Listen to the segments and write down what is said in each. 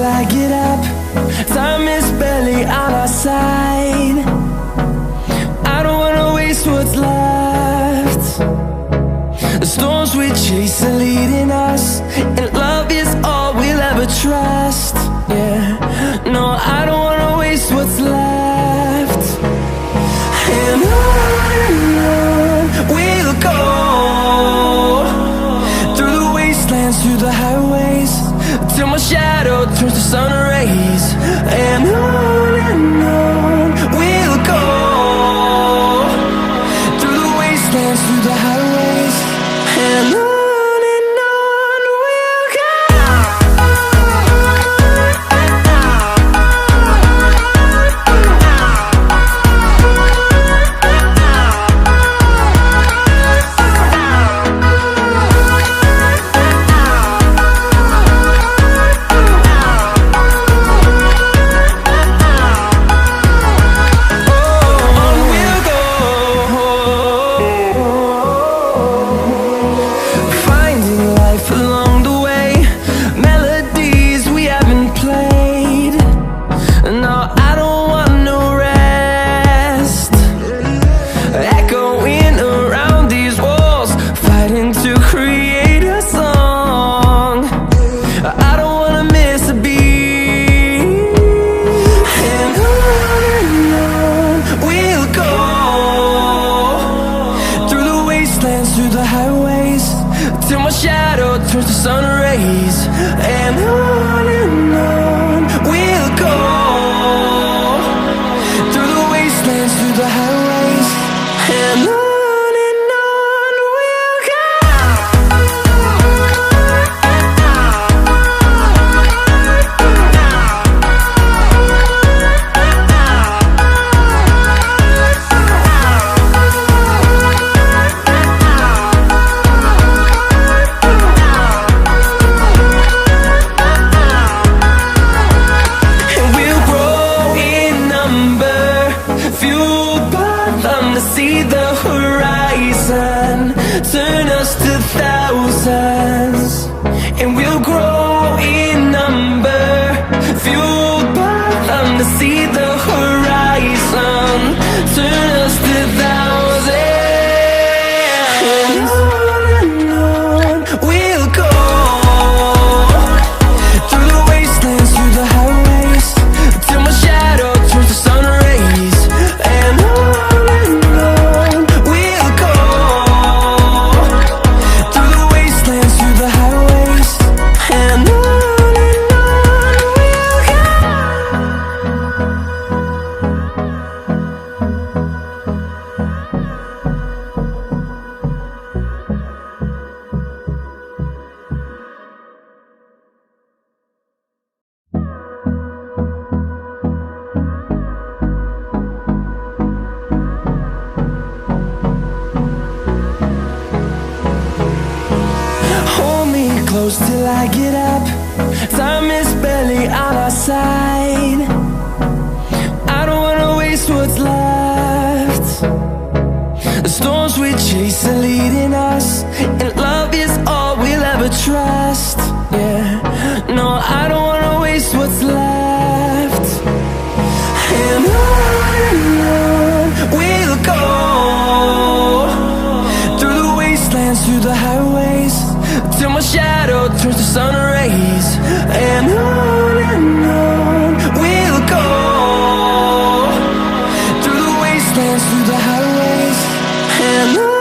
till I get up. Time is barely on our side. I don't wanna waste what's left. The storms we chase are leading us, and love is all we'll ever trust. Yeah, no, I don't wanna waste what's left. And on we'll go, through the wastelands, through the highways, till my shadow turns to sun rays. And on we'll go, through the wastelands, through the highways, and on we'll go. Through the highways, till my shadow turns to sun rays. And on we'll go, through the wastelands, through the highways, and on we'll go. See the horizon turn us to thousands, and we'll grow in number, fueled by them. To see the horizon turn us to thousands, and on we'll go, through the wastelands, through the highways, till my shadow turns to sun rays. And close till I get up. Time is barely on our side. I don't wanna waste what's left. The storms we chase are leading us, and love is all we'll ever trust. Yeah, no, I don't wanna waste what's left. And on we'll go, through the wastelands, through the highways, till my shadow turns to sun rays. And on we'll go, through the wastelands, through the highways, and on.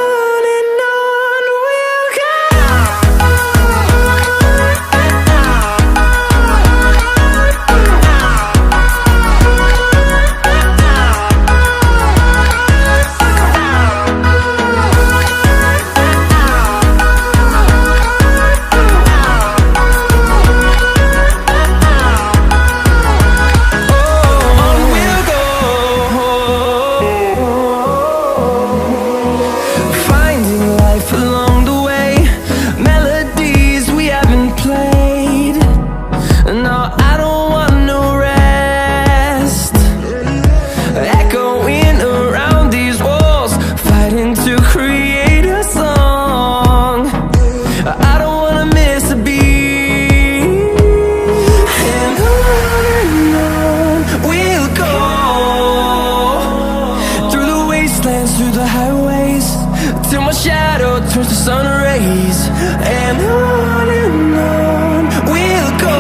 and on we'll go,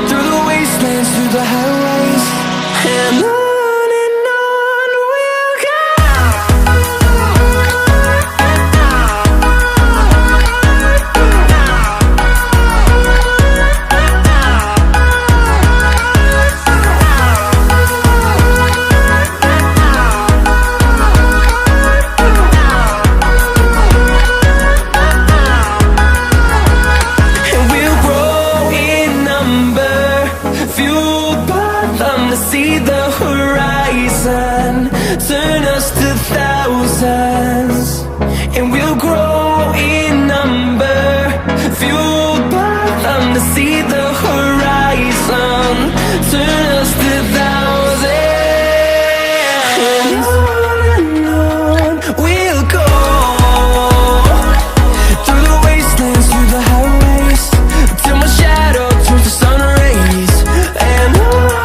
through the wastelands, through the highways, and on we'll go. See the horizon turn us to thousands, and we'll grow in number, fueled by them to see the horizon turn us to thousands, and on we'll go, through the wastelands, through the highways, till my shadow turns to sun rays, and on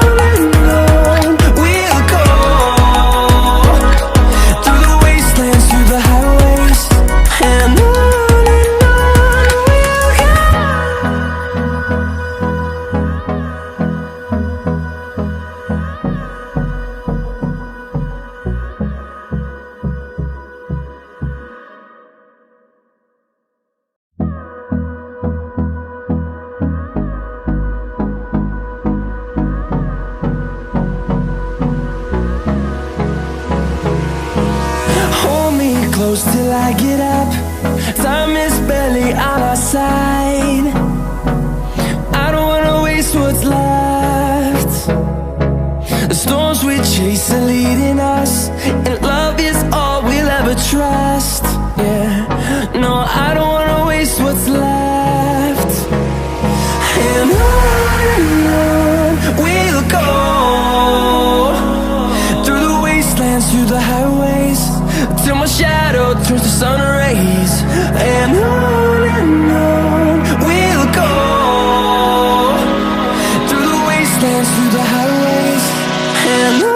close till I get up. Time is barely on our side. I don't wanna waste what's left. The storms we chase are leading us, and love is all we'll ever trust. Yeah, no, I don't wanna waste what's left. And on we'll go, through the wastelands, through the highways, till my shadow turns to sun rays, and on we'll go, through the wastelands, through the highways, and on.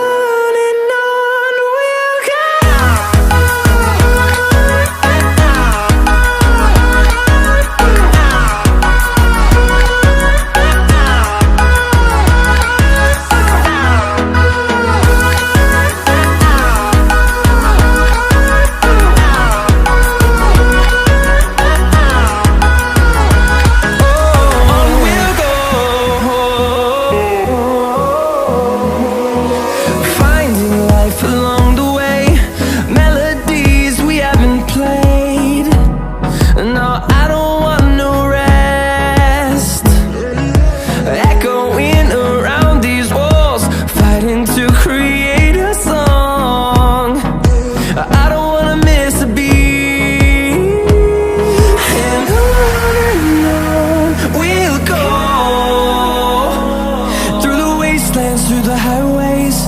Through the highways,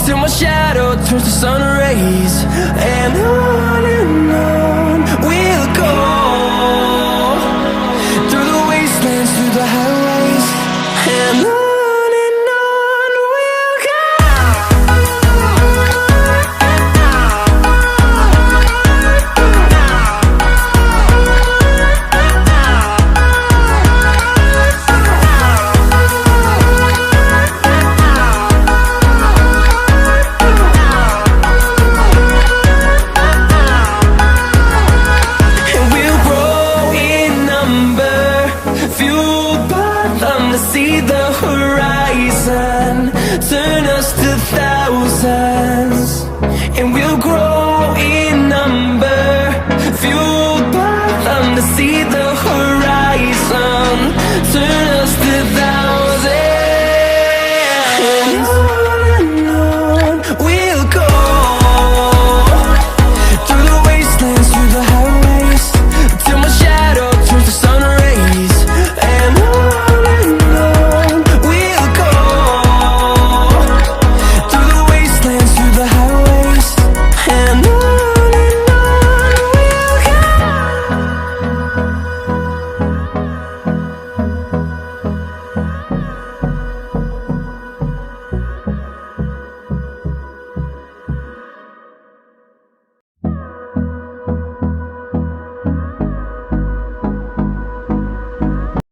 till my shadow turns to sun rays, and on